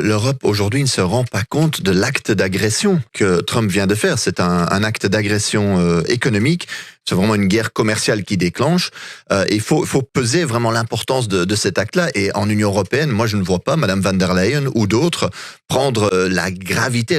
l'Europe aujourd'hui ne se rend pas compte de l'acte d'agression que Trump vient de faire. C'est un acte d'agression économique. C'est vraiment une guerre commerciale qui déclenche. Il faut peser vraiment l'importance de cet acte-là. Et en Union européenne, moi, je ne vois pas Madame van der Leyen ou d'autres prendre la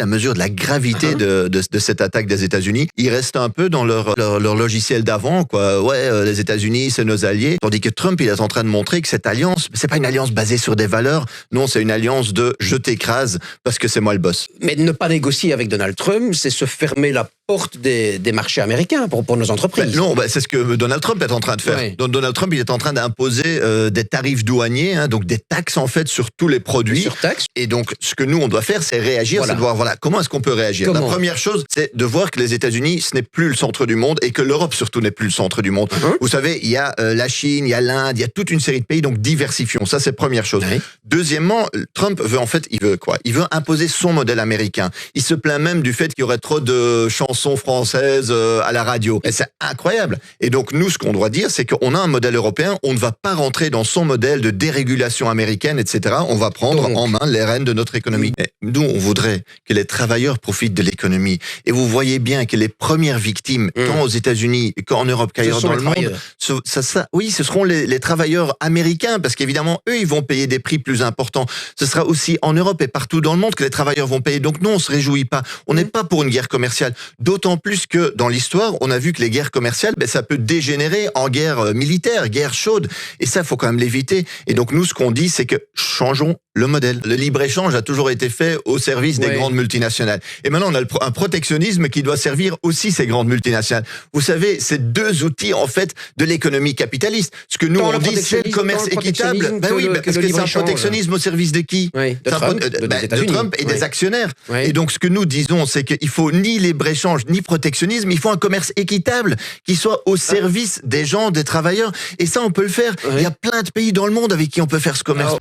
mesure de la gravité de cette attaque des États-Unis. Ils restent un peu dans leur logiciel d'avant, quoi. Ouais, les États-Unis, c'est nos alliés. Tandis que Trump, il est en train de montrer que cette alliance, c'est pas une alliance basée sur des valeurs. Non, c'est une alliance de je t'écrase parce que c'est moi le boss. Mais ne pas négocier avec Donald Trump, c'est se fermer la porte des marchés américains pour nos entreprises. Non, c'est ce que Donald Trump est en train de faire. Oui. Donc Donald Trump, il est en train d'imposer des tarifs douaniers, donc des taxes en fait sur tous les produits. Surtaxe. Et donc ce que nous on doit faire, c'est réagir, c'est de voir comment est-ce qu'on peut réagir. La première chose, c'est de voir que les États-Unis, ce n'est plus le centre du monde et que l'Europe surtout n'est plus le centre du monde. Vous savez, il y a la Chine, il y a l'Inde, il y a toute une série de pays, donc diversifions. Ça, c'est première chose. Oui. Deuxièmement, Trump veut il veut quoi? Il veut imposer son modèle américain. Il se plaint même du fait qu'il y aurait trop de chansons françaises à la radio. Et c'est incroyable. Et donc nous, ce qu'on doit dire, c'est qu'on a un modèle européen. On ne va pas rentrer dans son modèle de dérégulation américaine, etc. On va prendre en main les rênes de notre économie. Et nous, on voudrait que les travailleurs profitent de l'économie. Et vous voyez bien que les premières victimes, tant aux États-Unis qu'en Europe qu'ailleurs dans le monde, ce seront les travailleurs américains, parce qu'évidemment, eux, ils vont payer des prix plus importants. Ce sera aussi en Europe et partout dans le monde que les travailleurs vont payer. Donc non, on se réjouit pas. On n'est pas pour une guerre commerciale. D'autant plus que dans l'histoire, on a vu que les guerres commerciales, ça peut dégénérer en guerre militaire, guerre chaude. Et ça, faut quand même l'éviter. Et donc nous, ce qu'on dit, c'est que changeons le modèle. Le libre-échange a toujours été fait au service des grandes multinationales. Et maintenant, on a un protectionnisme qui doit servir aussi ces grandes multinationales. Vous savez, c'est deux outils, en fait, de l'économie capitaliste. Ce que nous, on dit, c'est le commerce équitable. Parce que c'est un protectionnisme au service de qui? De Trump et des actionnaires. Et donc, ce que nous disons, c'est qu'il faut ni libre-échange, ni protectionnisme. Il faut un commerce équitable qui soit au service des gens, des travailleurs. Et ça, on peut le faire. Il y a plein de pays dans le monde avec qui on peut faire ce commerce.